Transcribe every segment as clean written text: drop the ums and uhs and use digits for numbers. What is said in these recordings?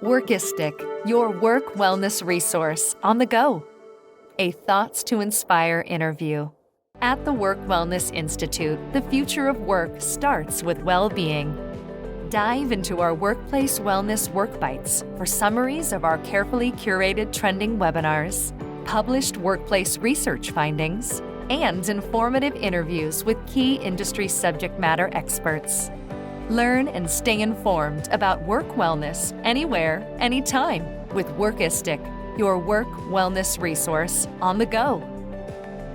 Workistic, your work wellness resource on the go. A Thoughts to Inspire interview. At the Work Wellness Institute, the future of work starts with well-being. Dive into our Workplace Wellness Work Bites for summaries of our carefully curated trending webinars, published workplace research findings, and informative interviews with key industry subject matter experts. Learn and stay informed about work wellness anywhere, anytime with Workistic, your work wellness resource on the go.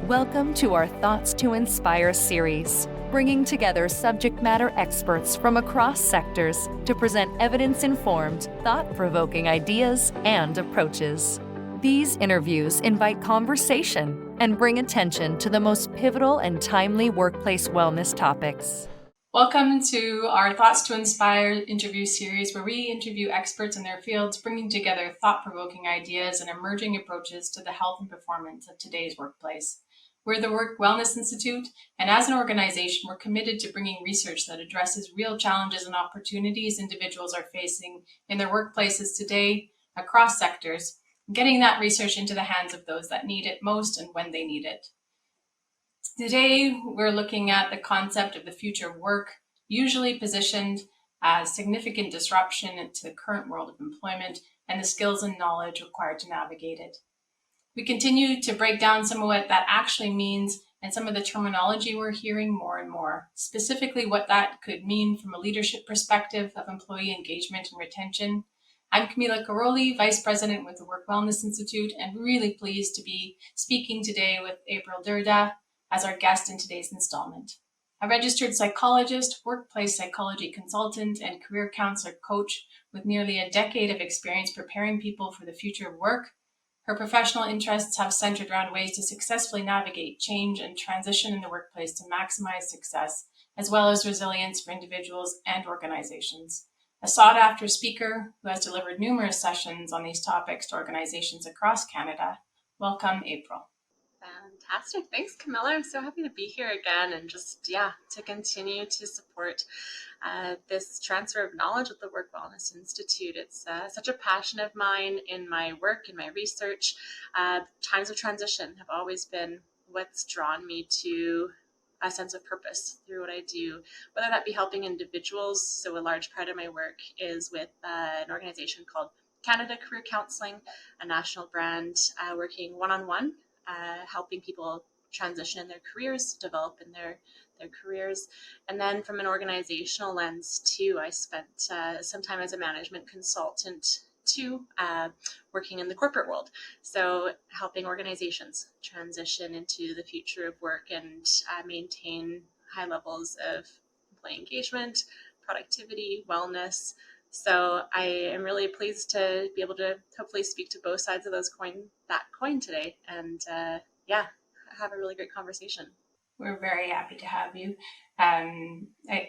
Welcome to our Thoughts to Inspire series, bringing together subject matter experts from across sectors to present evidence-informed, thought-provoking ideas and approaches. These interviews invite conversation and bring attention to the most pivotal and timely workplace wellness topics. Welcome to our Thoughts to Inspire interview series, where we interview experts in their fields, bringing together thought-provoking ideas and emerging approaches to the health and performance of today's workplace. We're the Work Wellness Institute, and as an organization, we're committed to bringing research that addresses real challenges and opportunities individuals are facing in their workplaces today across sectors, and getting that research into the hands of those that need it most and when they need it. Today, we're looking at the concept of the future of work, usually positioned as significant disruption to the current world of employment and the skills and knowledge required to navigate it. We continue to break down some of what that actually means and some of the terminology we're hearing more and more, specifically what that could mean from a leadership perspective of employee engagement and retention. I'm Camila Caroli, Vice President with the Work Wellness Institute, and really pleased to be speaking today with April Dyrda as our guest in today's installment. A registered psychologist, workplace psychology consultant, and career counselor coach with nearly a decade of experience preparing people for the future of work, her professional interests have centered around ways to successfully navigate change and transition in the workplace to maximize success, as well as resilience for individuals and organizations. A sought-after speaker who has delivered numerous sessions on these topics to organizations across Canada. Welcome, April. Fantastic. Thanks, Camilla. I'm so happy to be here again and just, to continue to support this transfer of knowledge at the Work Wellness Institute. It's such a passion of mine in my work, in my research. Times of transition have always been what's drawn me to a sense of purpose through what I do, whether that be helping individuals. So a large part of my work is with an organization called Canada Career Counseling, a national brand working one-on-one, helping people transition in their careers, develop in their careers. And then from an organizational lens too, I spent some time as a management consultant too, working in the corporate world. So helping organizations transition into the future of work and maintain high levels of employee engagement, productivity, wellness. So I am really pleased to be able to hopefully speak to both sides of that coin today, and have a really great conversation. We're very happy to have you,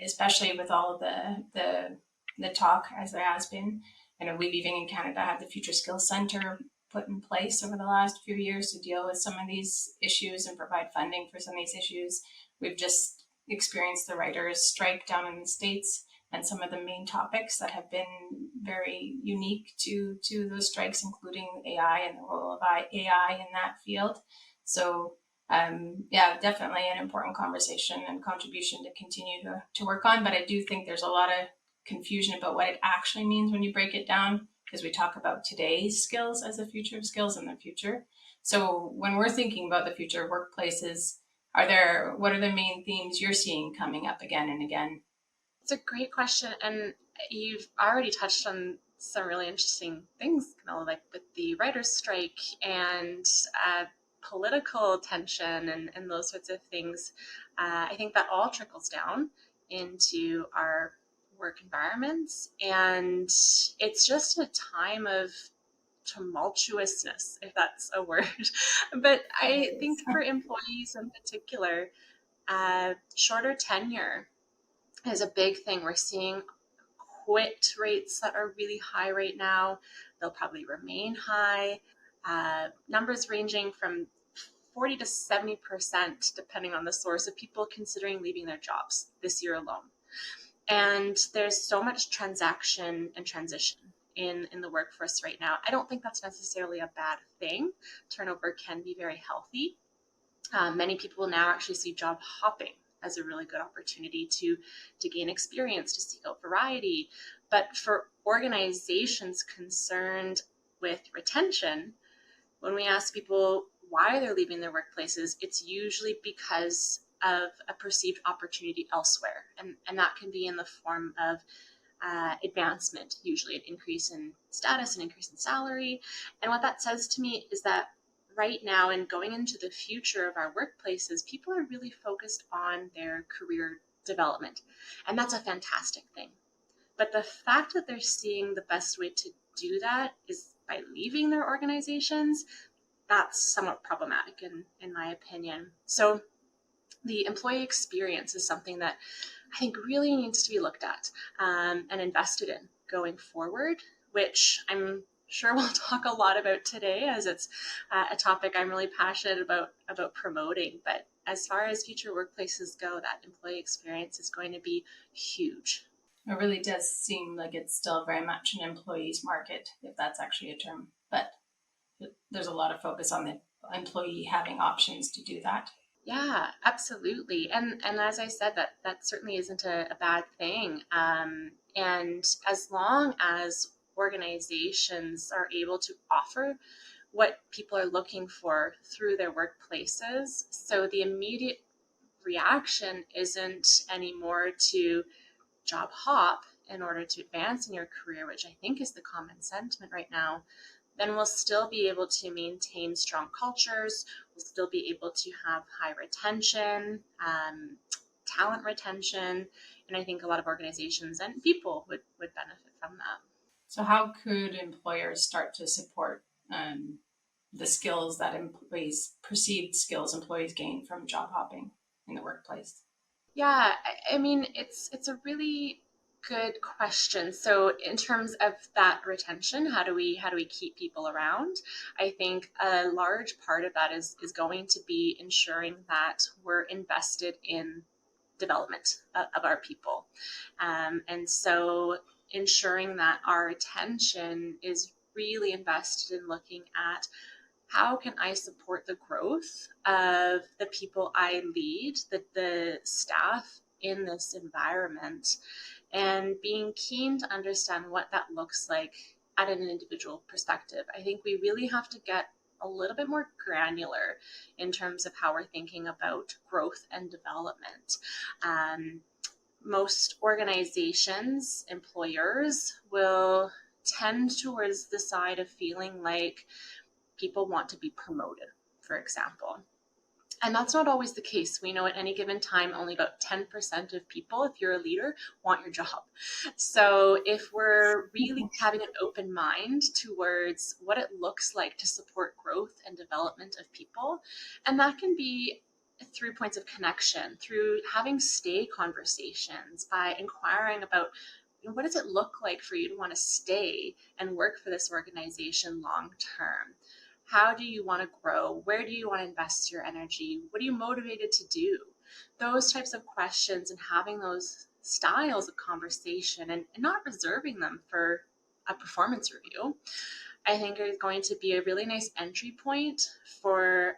especially with all of the talk as there has been. I know we living in Canada have the Future Skills Center put in place over the last few years to deal with some of these issues and provide funding for some of these issues. We've just experienced the writers' strike down in the States, and some of the main topics that have been very unique to those strikes, including AI and the role of AI in that field. So definitely an important conversation and contribution to continue to work on. But I do think there's a lot of confusion about what it actually means when you break it down, because we talk about today's skills as the future of skills in the future. So when we're thinking about the future of workplaces, what are the main themes you're seeing coming up again and again? It's a great question, and you've already touched on some really interesting things, like with the writers' strike and political tension and those sorts of things. I think that all trickles down into our work environments, and it's just a time of tumultuousness, if that's a word. But I think for employees in particular, shorter tenure is a big thing. We're seeing quit rates that are really high right now. They'll probably remain high. Numbers ranging from 40 to 70%, depending on the source, of people considering leaving their jobs this year alone. And there's so much transaction and transition in the workforce right now. I don't think that's necessarily a bad thing. Turnover can be very healthy. Many people now actually see job hopping as a really good opportunity to gain experience, to seek out variety. But for organizations concerned with retention, when we ask people why they're leaving their workplaces, it's usually because of a perceived opportunity elsewhere. And that can be in the form of advancement, usually an increase in status, an increase in salary. And what that says to me is that right now and going into the future of our workplaces, people are really focused on their career development. And that's a fantastic thing. But the fact that they're seeing the best way to do that is by leaving their organizations, that's somewhat problematic in my opinion. So the employee experience is something that I think really needs to be looked at and invested in going forward, which I'm sure we'll talk a lot about today, as it's a topic I'm really passionate about promoting. But as far as future workplaces go, that employee experience is going to be huge. It really does seem like it's still very much an employee's market, if that's actually a term. But there's a lot of focus on the employee having options to do that. Yeah, absolutely. And as I said, that certainly isn't a bad thing. And as long as organizations are able to offer what people are looking for through their workplaces, so the immediate reaction isn't anymore to job hop in order to advance in your career, which I think is the common sentiment right now, then we'll still be able to maintain strong cultures. We'll still be able to have high retention, talent retention, and I think a lot of organizations and people would benefit from that. So how could employers start to support the skills that perceived skills employees gain from job hopping in the workplace? Yeah, I mean, it's a really good question. So in terms of that retention, how do we keep people around? I think a large part of that is going to be ensuring that we're invested in development of our people. And so ensuring that our attention is really invested in looking at how can I support the growth of the people I lead, the staff in this environment, and being keen to understand what that looks like at an individual perspective. I think we really have to get a little bit more granular in terms of how we're thinking about growth and development. Most organizations, employers will tend towards the side of feeling like people want to be promoted, for example. And that's not always the case. We know at any given time, only about 10% of people, if you're a leader, want your job. So if we're really having an open mind towards what it looks like to support growth and development of people, and that can be through points of connection, through having stay conversations, by inquiring about what does it look like for you to want to stay and work for this organization long term? How do you want to grow? Where do you want to invest your energy? What are you motivated to do? Those types of questions, and having those styles of conversation and not reserving them for a performance review, I think is going to be a really nice entry point for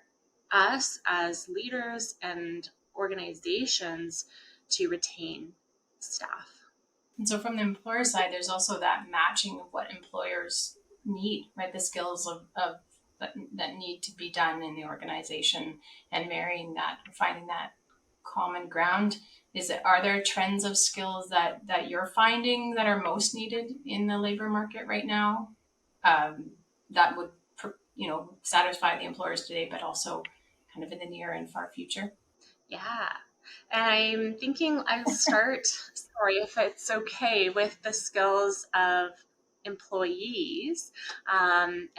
us as leaders and organizations to retain staff. And so from the employer side, there's also that matching of what employers need, right? The skills of that need to be done in the organization, and marrying that, finding that common ground. Are there trends of skills that you're finding that are most needed in the labor market right now, that would satisfy the employers today, but also kind of in the near and far future? Yeah. And I'm thinking I'll start, sorry if it's okay, with the skills of employees and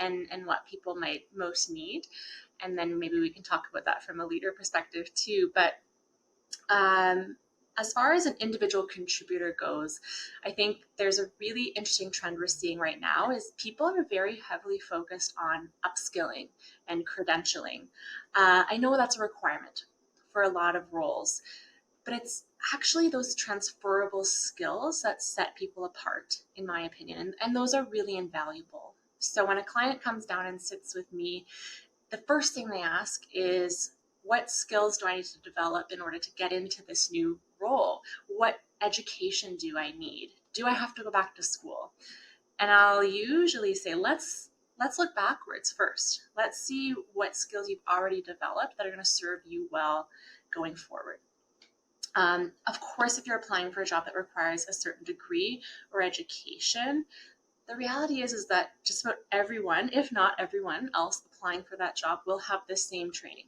what people might most need. And then maybe we can talk about that from a leader perspective too. But as far as an individual contributor goes, I think there's a really interesting trend we're seeing right now is people are very heavily focused on upskilling and credentialing. I know that's a requirement for a lot of roles, but it's actually those transferable skills that set people apart, in my opinion. And those are really invaluable. So when a client comes down and sits with me, the first thing they ask is, what skills do I need to develop in order to get into this new role? What education do I need? Do I have to go back to school? And I'll usually say, let's look backwards first. Let's see what skills you've already developed that are going to serve you well going forward. Of course, if you're applying for a job that requires a certain degree or education, the reality is that just about everyone, if not everyone else applying for that job, will have the same training.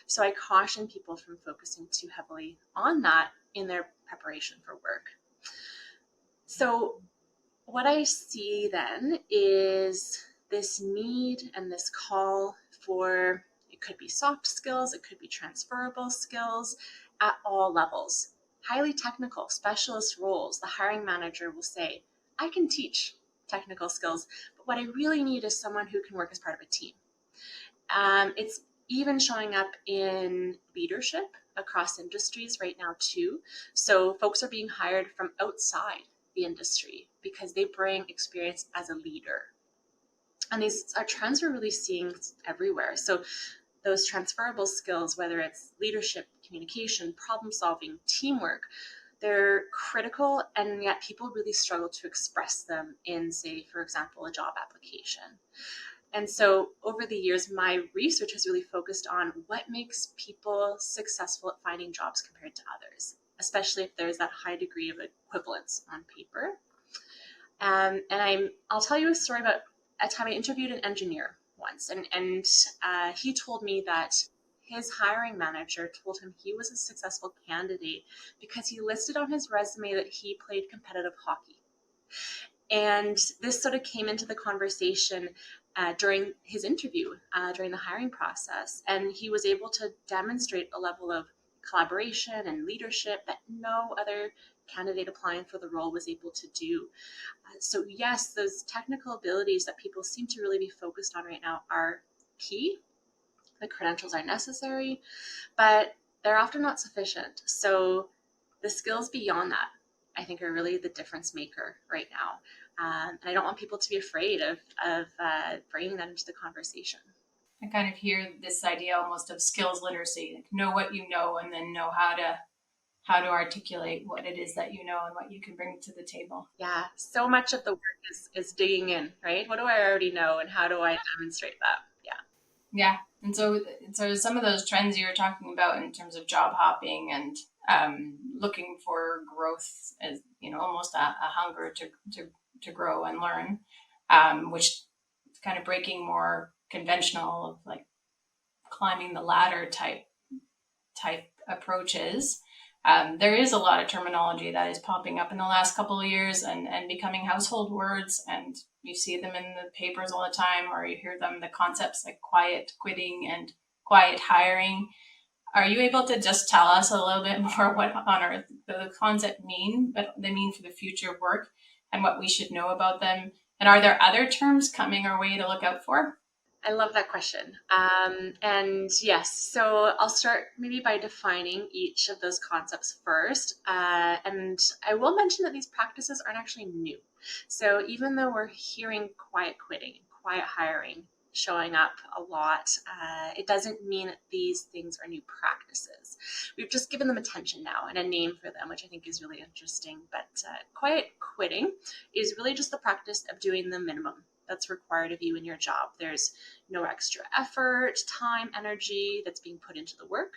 So I caution people from focusing too heavily on that in their preparation for work. So what I see then is this need and this call for, it could be soft skills, it could be transferable skills at all levels. Highly technical, specialist roles, the hiring manager will say, I can teach technical skills, but what I really need is someone who can work as part of a team. It's even showing up in leadership across industries right now too. So folks are being hired from outside the industry because they bring experience as a leader. And these are trends we're really seeing everywhere. So those transferable skills, whether it's leadership, communication, problem solving, teamwork, they're critical, and yet people really struggle to express them in, say, for example, a job application. And so over the years, my research has really focused on what makes people successful at finding jobs compared to others, especially if there's that high degree of equivalence on paper. And I'll tell you a story about a time I interviewed an engineer once, and he told me that his hiring manager told him he was a successful candidate because he listed on his resume that he played competitive hockey. And this sort of came into the conversation during his interview, during the hiring process. And he was able to demonstrate a level of collaboration and leadership that no other candidate applying for the role was able to do. So yes, those technical abilities that people seem to really be focused on right now are key. The credentials are necessary, but they're often not sufficient. So the skills beyond that, I think, are really the difference maker right now. And I don't want people to be afraid of bringing that into the conversation. I kind of hear this idea almost of skills literacy, like know what you know and then know how to articulate what it is that you know and what you can bring to the table. Yeah, so much of the work is digging in, right? What do I already know and how do I demonstrate that? Yeah. And so some of those trends you were talking about in terms of job hopping and looking for growth, as almost a hunger to grow and learn, which is kind of breaking more conventional, like climbing the ladder type approaches. There is a lot of terminology that is popping up in the last couple of years and becoming household words, and you see them in the papers all the time, or you hear them, the concepts like quiet quitting and quiet hiring. Are you able to just tell us a little bit more what on earth the concept mean, but they mean for the future of work, and what we should know about them? And are there other terms coming our way to look out for? I love that question. And yes, so I'll start maybe by defining each of those concepts first. And I will mention that these practices aren't actually new. So even though we're hearing quiet quitting, quiet hiring showing up a lot, it doesn't mean that these things are new practices. We've just given them attention now and a name for them, which I think is really interesting. But quiet quitting is really just the practice of doing the minimum that's required of you in your job. There's no extra effort, time, energy that's being put into the work.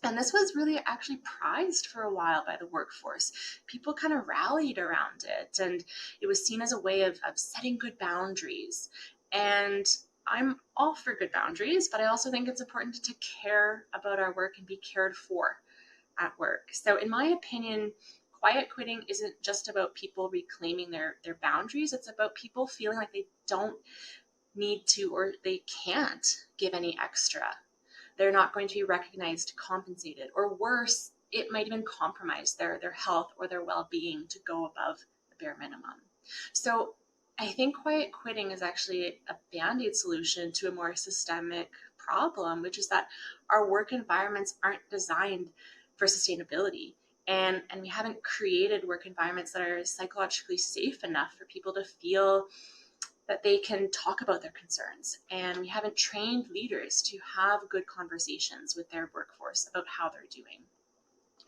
And this was really actually prized for a while by the workforce. People kind of rallied around it, and it was seen as a way of setting good boundaries. And I'm all for good boundaries, but I also think it's important to care about our work and be cared for at work. So in my opinion, quiet quitting isn't just about people reclaiming their boundaries. It's about people feeling like they don't need to or they can't give any extra. They're not going to be recognized, compensated, or worse, it might even compromise their health or their well-being to go above the bare minimum. So I think quiet quitting is actually a band-aid solution to a more systemic problem, which is that our work environments aren't designed for sustainability. And we haven't created work environments that are psychologically safe enough for people to feel that they can talk about their concerns. And we haven't trained leaders to have good conversations with their workforce about how they're doing.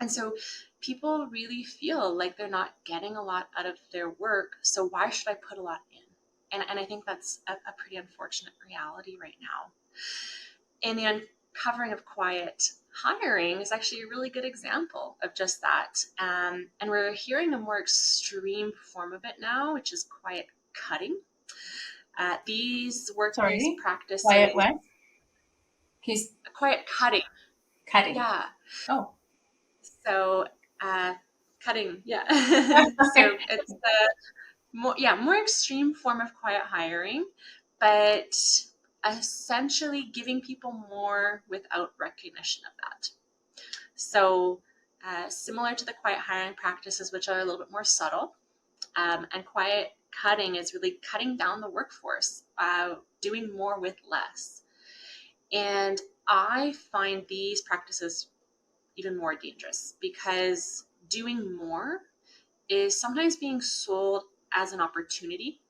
And so people really feel like they're not getting a lot out of their work. So why should I put a lot in? And I think that's a pretty unfortunate reality right now. And the uncovering of quiet hiring is actually a really good example of just that. And we're hearing a more extreme form of it now, which is quiet cutting. These workplace Sorry, practices. quiet what? He's Quiet cutting. cutting. Yeah. Oh. So cutting. Yeah. So it's more extreme form of quiet hiring, but essentially giving people more without recognition of that. So similar to the quiet hiring practices, which are a little bit more subtle, and quiet cutting is really cutting down the workforce, doing more with less. And I find these practices even more dangerous because doing more is sometimes being sold as an opportunity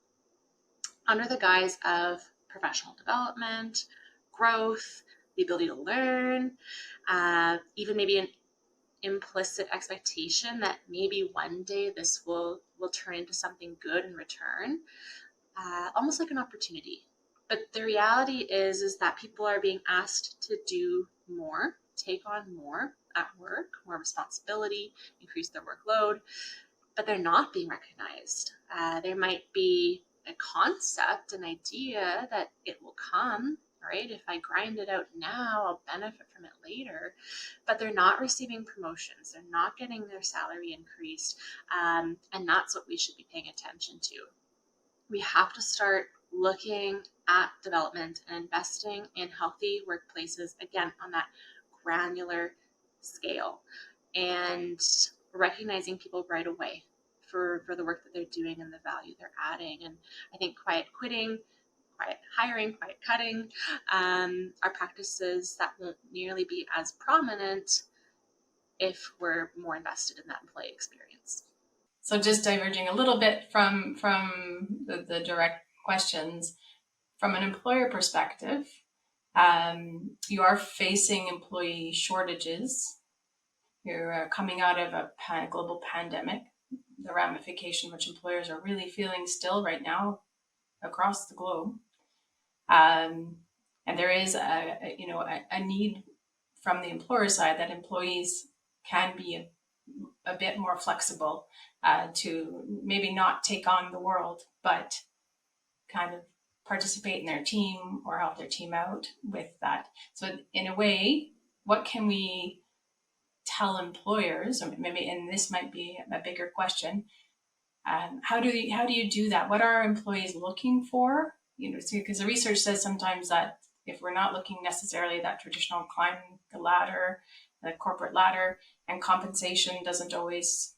under the guise of professional development, growth, the ability to learn, even maybe an implicit expectation that maybe one day this will turn into something good in return, almost like an opportunity. But the reality is that people are being asked to do more, take on more at work, more responsibility, increase their workload, but they're not being recognized. There might be a concept, an idea that it will come, right? If I grind it out now, I'll benefit from it later. But they're not receiving promotions. They're not getting their salary increased. And that's what we should be paying attention to. We have to start looking at development and investing in healthy workplaces, again, on that granular scale, and recognizing people right away for the work that they're doing and the value they're adding. And I think quiet quitting, quiet hiring, quiet cutting are practices that won't nearly be as prominent if we're more invested in that employee experience. So just diverging a little bit from the direct questions, from an employer perspective, you are facing employee shortages. You're coming out of a global pandemic, the ramification which employers are really feeling still right now across the globe. And there is a need from the employer side that employees can be a bit more flexible, to maybe not take on the world, but kind of participate in their team or help their team out with that. So in a way, what can we tell employers, or maybe, and this might be a bigger question, how do you do that? What are employees looking for? Because the research says sometimes that if we're not looking necessarily at that traditional climb the ladder, the corporate ladder, and compensation doesn't always,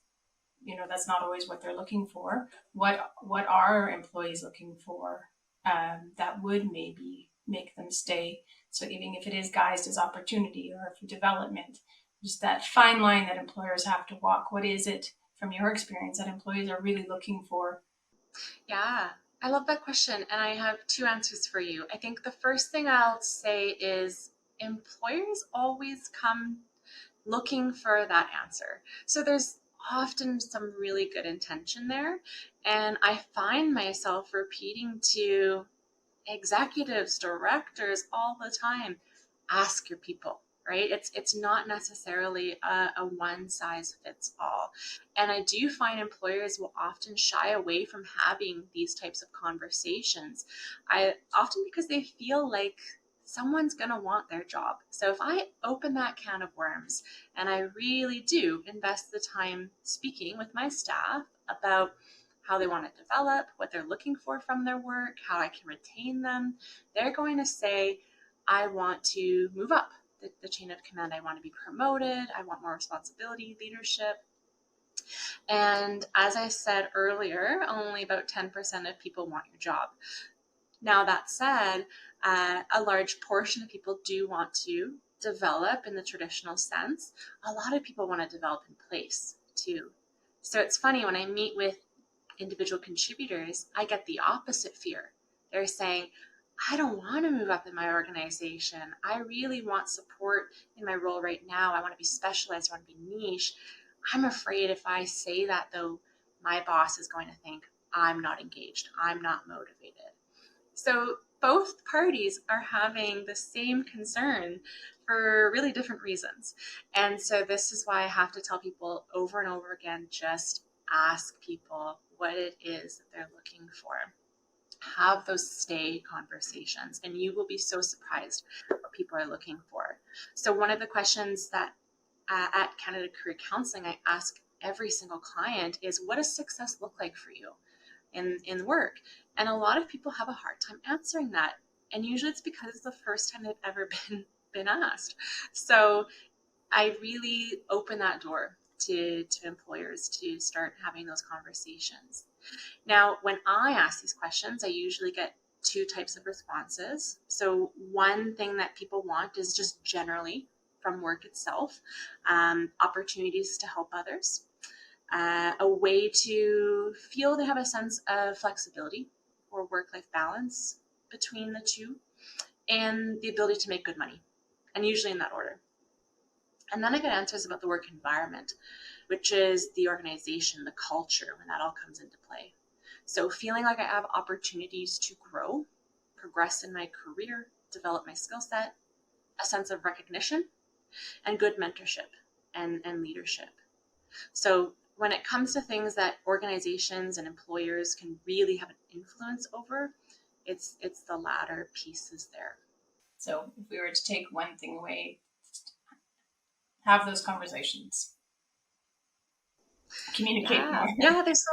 that's not always what they're looking for. What are employees looking for that would maybe make them stay? So even if it is guised as opportunity or for development, just that fine line that employers have to walk. What is it from your experience that employees are really looking for? Yeah, I love that question. And I have two answers for you. I think the first thing I'll say is employers always come looking for that answer. So there's often some really good intention there. And I find myself repeating to executives, directors all the time, ask your people, right? It's not necessarily a one size fits all. And I do find employers will often shy away from having these types of conversations. Often because they feel like someone's going to want their job. So if I open that can of worms and I really do invest the time speaking with my staff about how they want to develop, what they're looking for from their work, how I can retain them, they're going to say, I want to move up the chain of command. I want to be promoted. I want more responsibility, leadership. And as I said earlier, only about 10% of people want your job. Now, that said, a large portion of people do want to develop in the traditional sense, a lot of people want to develop in place too. So it's funny, when I meet with individual contributors, I get the opposite fear. They're saying, I don't want to move up in my organization. I really want support in my role right now. I want to be specialized. I want to be niche. I'm afraid if I say that, though, my boss is going to think I'm not engaged. I'm not motivated. So both parties are having the same concern for really different reasons. And so this is why I have to tell people over and over again, just ask people what it is that they're looking for. Have those stay conversations, and you will be so surprised what people are looking for. So one of the questions that at Canada Career Counseling I ask every single client is, what does success look like for you in work? And a lot of people have a hard time answering that. And usually it's because it's the first time they've ever been asked. So I really open that door to employers to start having those conversations. Now, when I ask these questions, I usually get two types of responses. So one thing that people want is just generally from work itself, opportunities to help others, a way to feel they have a sense of flexibility or work-life balance between the two, and the ability to make good money, and usually in that order. And then I get answers about the work environment, which is the organization, the culture, when that all comes into play. So feeling like I have opportunities to grow, progress in my career, develop my skill set, a sense of recognition, and good mentorship and leadership. So when it comes to things that organizations and employers can really have an influence over, it's the latter pieces there. So if we were to take one thing away, have those conversations. Communicate more. Yeah, there's so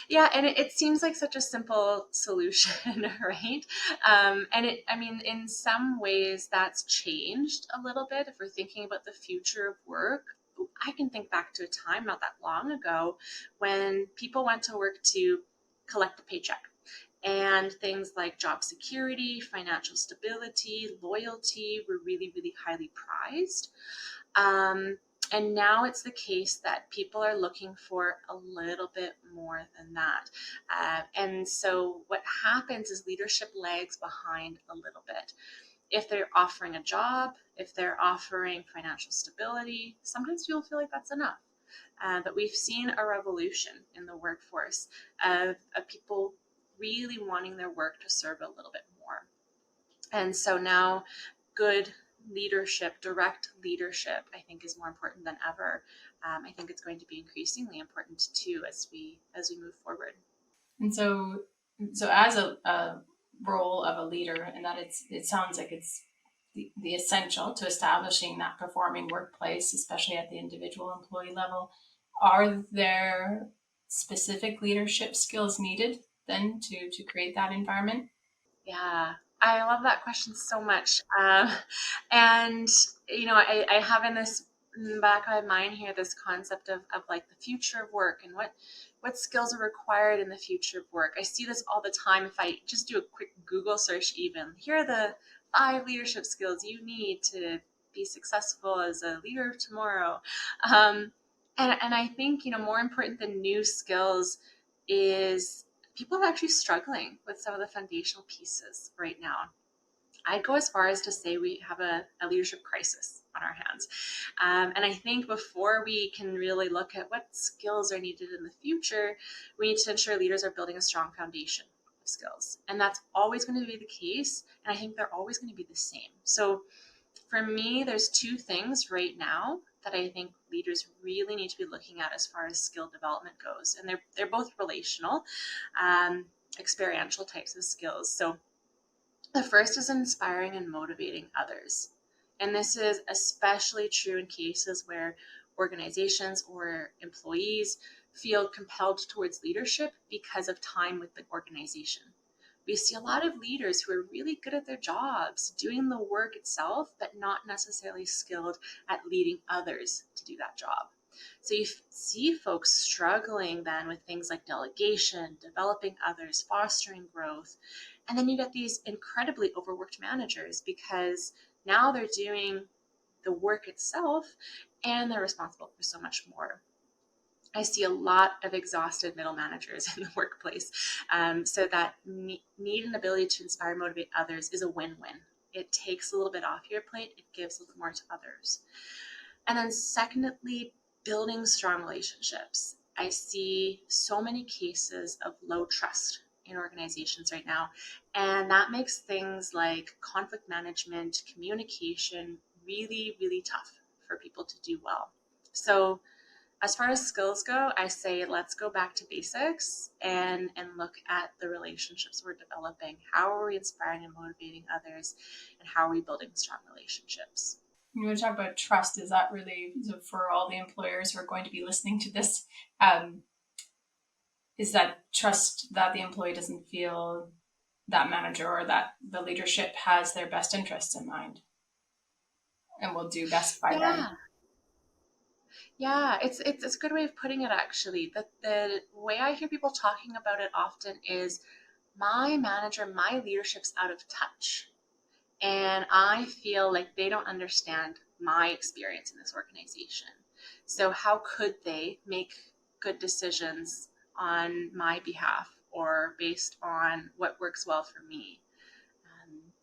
Yeah, and it seems like such a simple solution, right? And I mean, in some ways that's changed a little bit. If we're thinking about the future of work, I can think back to a time not that long ago when people went to work to collect a paycheck. And things like job security, financial stability, loyalty were really, really highly prized. And now it's the case that people are looking for a little bit more than that. And so what happens is leadership lags behind a little bit. If they're offering a job, if they're offering financial stability, sometimes people feel like that's enough. But we've seen a revolution in the workforce of people really wanting their work to serve a little bit more. And so now good leadership, direct leadership, I think is more important than ever. I think it's going to be increasingly important too as we move forward. And so as a role of a leader, and that it sounds like it's the essential to establishing that performing workplace, especially at the individual employee level. Are there specific leadership skills needed then to create that environment? Yeah, I love that question so much. And, I have in the back of my mind here this concept of like the future of work and what skills are required in the future of work. I see this all the time. If I just do a quick Google search, even, here are the 5 leadership skills you need to be successful as a leader tomorrow. And I think, more important than new skills is people are actually struggling with some of the foundational pieces right now. I'd go as far as to say we have a leadership crisis on our hands. And I think before we can really look at what skills are needed in the future, we need to ensure leaders are building a strong foundation of skills. And that's always going to be the case. And I think they're always going to be the same. So for me, there's 2 things right now that I think leaders really need to be looking at as far as skill development goes. And they're both relational, experiential types of skills. So the first is inspiring and motivating others. And this is especially true in cases where organizations or employees feel compelled towards leadership because of time with the organization. We see a lot of leaders who are really good at their jobs, doing the work itself, but not necessarily skilled at leading others to do that job. So you see folks struggling then with things like delegation, developing others, fostering growth. And then you get these incredibly overworked managers because Now they're doing the work itself, and they're responsible for so much more. I see a lot of exhausted middle managers in the workplace. So that need and ability to inspire, motivate others is a win-win. It takes a little bit off your plate. It gives a little more to others. And then secondly, building strong relationships. I see so many cases of low trust in organizations right now. And that makes things like conflict management, communication really, really tough for people to do well. So as far as skills go, I say let's go back to basics and look at the relationships we're developing. How are we inspiring and motivating others, and how are we building strong relationships? You want to talk about trust? Is that really, so for all the employers who are going to be listening to this, is that trust that the employee doesn't feel that manager or that the leadership has their best interests in mind and will do best by them? Yeah, it's a good way of putting it actually. The way I hear people talking about it often is my manager, my leadership's out of touch. And I feel like they don't understand my experience in this organization. So how could they make good decisions on my behalf or based on what works well for me?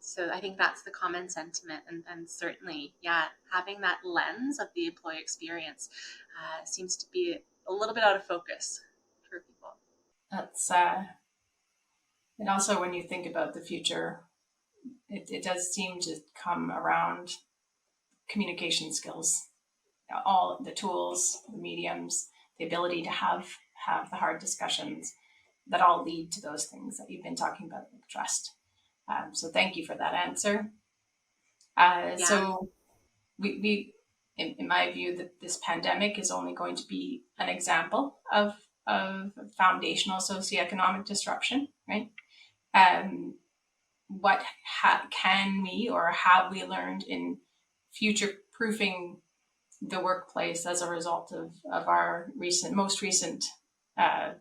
So I think that's the common sentiment, and certainly, yeah, having that lens of the employee experience seems to be a little bit out of focus for people. That's and also when you think about the future, it does seem to come around communication skills, all the tools, the mediums, the ability to have the hard discussions that all lead to those things that you've been talking about, like trust. So thank you for that answer. Yeah. So we in my view, that this pandemic is only going to be an example of foundational socioeconomic disruption, right? Um, what can we or have we learned in future proofing the workplace as a result of our most recent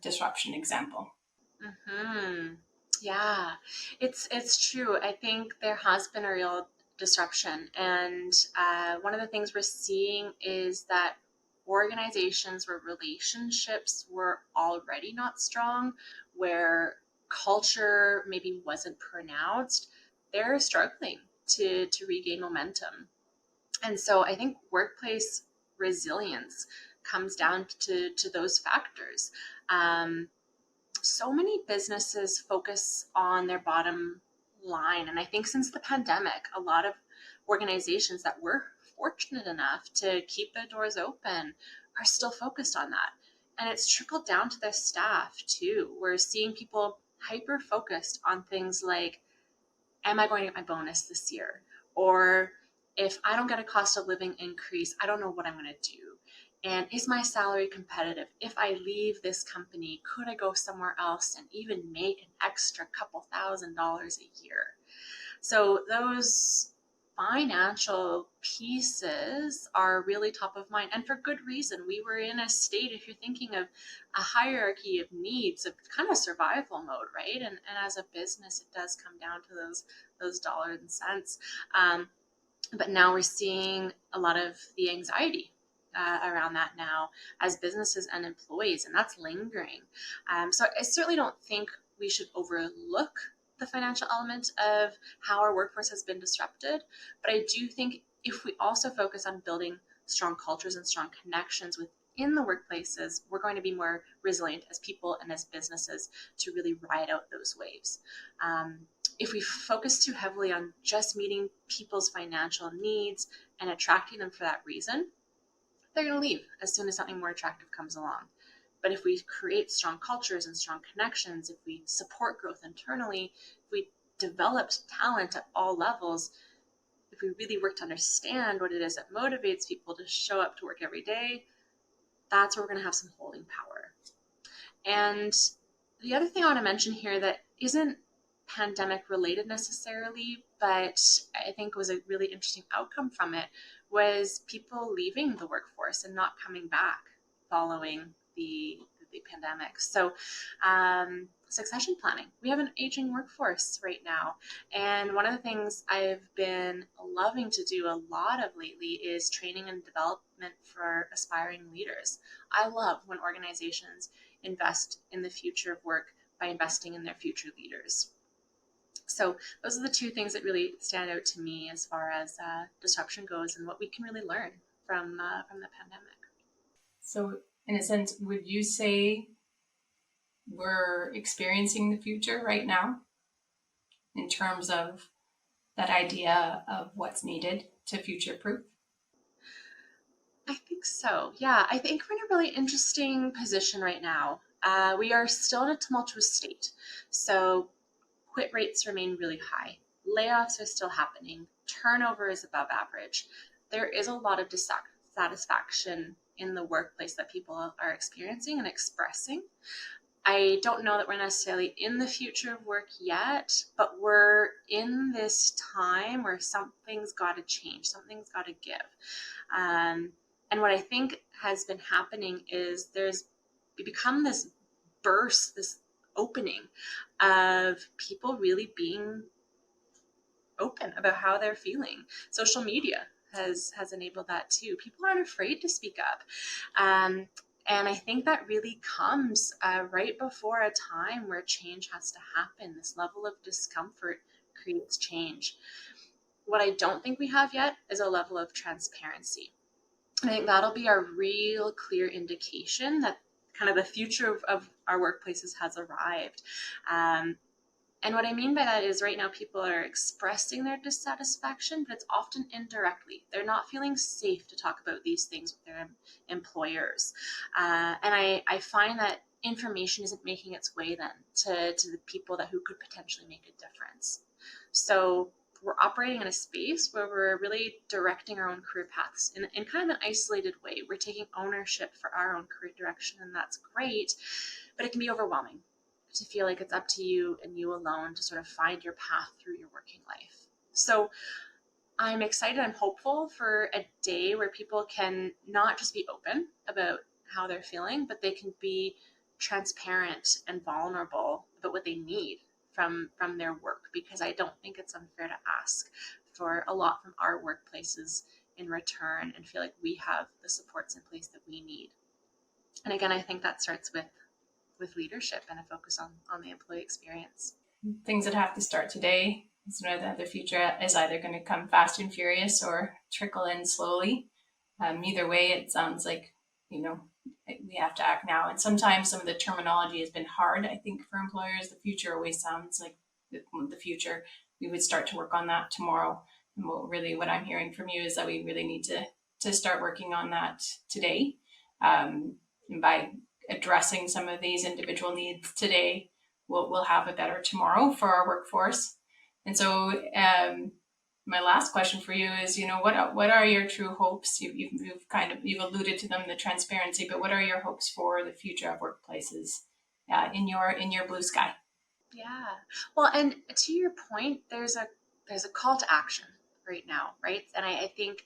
disruption example? Hmm. Yeah, it's true. I think there has been a real disruption, and one of the things we're seeing is that organizations where relationships were already not strong, where culture maybe wasn't pronounced, they're struggling to regain momentum. And so I think workplace resilience comes down to those factors. Um, so many businesses focus on their bottom line. And I think since the pandemic, a lot of organizations that were fortunate enough to keep their doors open are still focused on that. And it's trickled down to their staff too. We're seeing people hyper focused on things like, am I going to get my bonus this year? Or if I don't get a cost of living increase, I don't know what I'm going to do. And is my salary competitive? If I leave this company, could I go somewhere else and even make an extra couple $1,000s a year? So those financial pieces are really top of mind, and for good reason. We were in a state, if you're thinking of a hierarchy of needs, of kind of survival mode, right? And as a business, it does come down to those dollars and cents. But now we're seeing a lot of the anxiety around that now as businesses and employees, and that's lingering. So I certainly don't think we should overlook the financial element of how our workforce has been disrupted. But I do think if we also focus on building strong cultures and strong connections within the workplaces, we're going to be more resilient as people and as businesses to really ride out those waves. If we focus too heavily on just meeting people's financial needs and attracting them for that reason, they're going to leave as soon as something more attractive comes along. But if we create strong cultures and strong connections, if we support growth internally, if we develop talent at all levels, if we really work to understand what it is that motivates people to show up to work every day, that's where we're going to have some holding power. And the other thing I want to mention here that isn't pandemic related necessarily, but I think was a really interesting outcome from it, was people leaving the workforce and not coming back following the pandemic. So succession planning. We have an aging workforce right now. And one of the things I've been loving to do a lot of lately is training and development for aspiring leaders. I love when organizations invest in the future of work by investing in their future leaders. So those are the two things that really stand out to me as far as disruption goes and what we can really learn from the pandemic. So in a sense, would you say we're experiencing the future right now in terms of that idea of what's needed to future-proof? I think so. Yeah, I think we're in a really interesting position right now. We are still in a tumultuous state. So quit rates remain really high. Layoffs are still happening. Turnover is above average. There is a lot of dissatisfaction in the workplace that people are experiencing and expressing. I don't know that we're necessarily in the future of work yet, but we're in this time where something's got to change, something's got to give. And what I think has been happening is there's become this burst, this opening of people really being open about how they're feeling. Social media has enabled that too. People aren't afraid to speak up. And I think that really comes right before a time where change has to happen. This level of discomfort creates change. What I don't think we have yet is a level of transparency. I think that'll be a real clear indication that kind of the future of our workplaces has arrived. And what I mean by that is right now people are expressing their dissatisfaction, but it's often indirectly. They're not feeling safe to talk about these things with their employers. And I find that information isn't making its way then to the people that who could potentially make a difference. So we're operating in a space where we're really directing our own career paths in kind of an isolated way. We're taking ownership for our own career direction, and that's great, but it can be overwhelming to feel like it's up to you and you alone to sort of find your path through your working life. So I'm excited, I'm hopeful for a day where people can not just be open about how they're feeling, but they can be transparent and vulnerable about what they need from their work, because I don't think it's unfair to ask for a lot from our workplaces in return and feel like we have the supports in place that we need. And again, I think that starts with leadership and a focus on the employee experience. Things that have to start today. So that the future is either going to come fast and furious or trickle in slowly. Either way, it sounds like, we have to act now. And sometimes some of the terminology has been hard, I think, for employers. The future always sounds like the future. We would start to work on that tomorrow. And what I'm hearing from you is that we really need to start working on that today. And by addressing some of these individual needs today, we'll have a better tomorrow for our workforce. And so my last question for you is, what are your true hopes? You've alluded to them, the transparency, but what are your hopes for the future of workplaces in your blue sky? Yeah. Well, and to your point, there's a call to action right now, right? And I think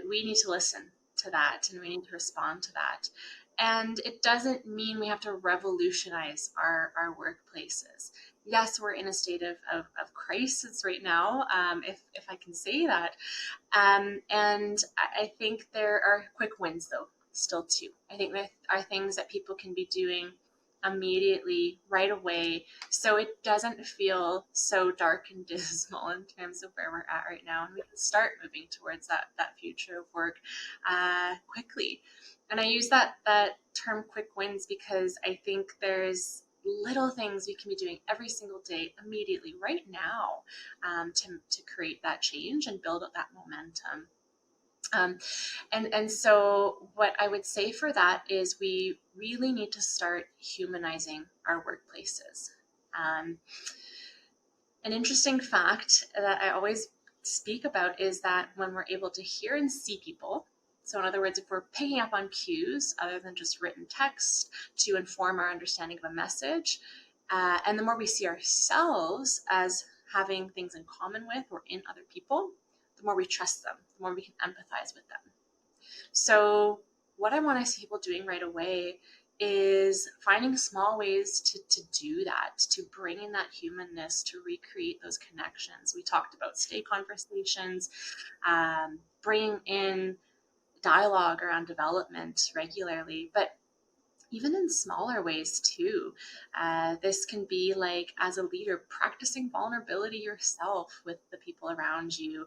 we need to listen to that and we need to respond to that. And it doesn't mean we have to revolutionize our workplaces. Yes, we're in a state of crisis right now, if I can say that. And I think there are quick wins, though, still too. I think there are things that people can be doing immediately, right away, so it doesn't feel so dark and dismal in terms of where we're at right now, and we can start moving towards that future of work quickly. And I use that term quick wins because I think there's little things we can be doing every single day immediately right now to create that change and build up that momentum. And so what I would say for that is we really need to start humanizing our workplaces. An interesting fact that I always speak about is that when we're able to hear and see people, so in other words, if we're picking up on cues other than just written text to inform our understanding of a message, and the more we see ourselves as having things in common with or in other people, the more we trust them, the more we can empathize with them. So what I want to see people doing right away is finding small ways to do that, to bring in that humanness, to recreate those connections. We talked about stay conversations, bringing in dialogue around development regularly, but even in smaller ways too. This can be like, as a leader, practicing vulnerability yourself with the people around you.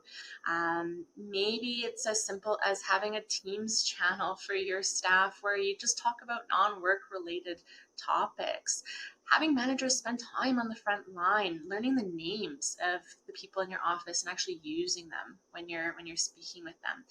Maybe it's as simple as having a Teams channel for your staff where you just talk about non-work related topics. Having managers spend time on the front line, learning the names of the people in your office and actually using them when you're speaking with them.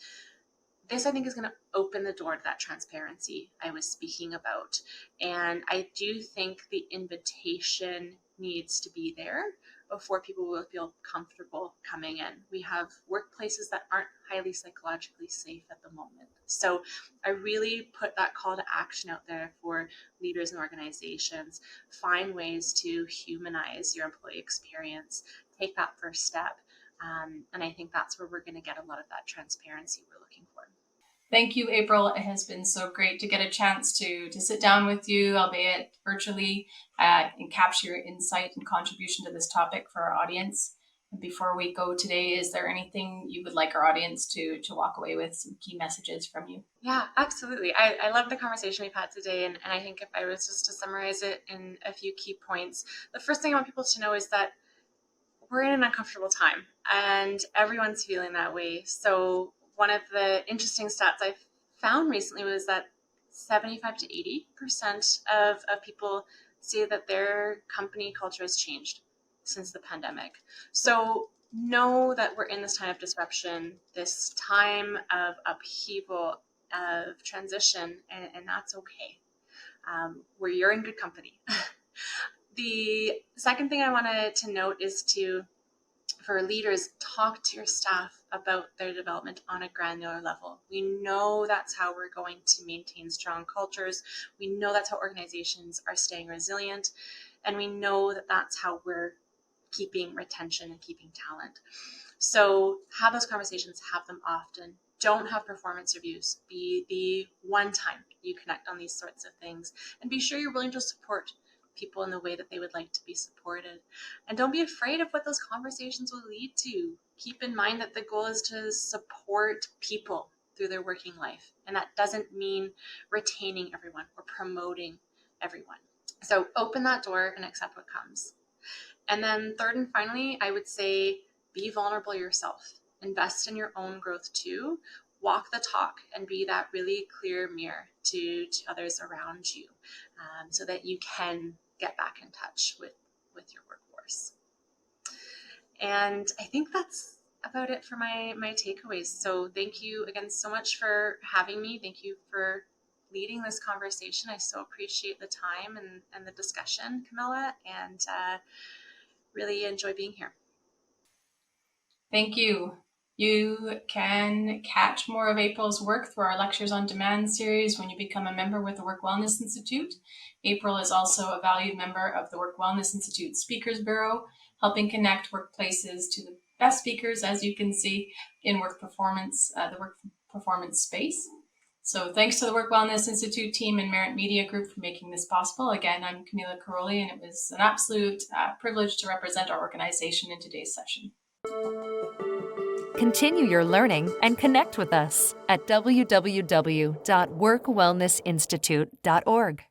This, I think, is going to open the door to that transparency I was speaking about. And I do think the invitation needs to be there before people will feel comfortable coming in. We have workplaces that aren't highly psychologically safe at the moment. So I really put that call to action out there for leaders and organizations. Find ways to humanize your employee experience. Take that first step. And I think that's where we're going to get a lot of that transparency we're looking for. Thank you, April. It has been so great to get a chance to sit down with you, albeit virtually, and capture your insight and contribution to this topic for our audience. And before we go today, is there anything you would like our audience to walk away with, some key messages from you? Yeah, absolutely. I love the conversation we've had today. And I think if I was just to summarize it in a few key points, the first thing I want people to know is that we're in an uncomfortable time and everyone's feeling that way. So one of the interesting stats I found recently was that 75 to 80% of people say that their company culture has changed since the pandemic. So know that we're in this time of disruption, this time of upheaval, of transition, and that's okay. Where you're in good company. The second thing I wanted to note is for leaders, talk to your staff about their development on a granular level. We know that's how we're going to maintain strong cultures. We know that's how organizations are staying resilient. And we know that that's how we're keeping retention and keeping talent. So have those conversations, have them often. Don't have performance reviews. Be the one time you connect on these sorts of things. And be sure you're willing to support people in the way that they would like to be supported. And don't be afraid of what those conversations will lead to. Keep in mind that the goal is to support people through their working life. And that doesn't mean retaining everyone or promoting everyone. So open that door and accept what comes. And then third and finally, I would say be vulnerable yourself. Invest in your own growth too. Walk the talk and be that really clear mirror to others around you, so that you can get back in touch with your workforce. And I think that's about it for my takeaways. So thank you again so much for having me. Thank you for leading this conversation. I so appreciate the time and the discussion, Camilla, and really enjoy being here. Thank you. You can catch more of April's work through our Lectures on Demand series when you become a member with the Work Wellness Institute. April is also a valued member of the Work Wellness Institute Speakers Bureau, helping connect workplaces to the best speakers, as you can see, in work performance, the work performance space. So thanks to the Work Wellness Institute team and Merit Media Group for making this possible. Again, I'm Camila Caroli, and it was an absolute privilege to represent our organization in today's session. Continue your learning and connect with us at www.workwellnessinstitute.org.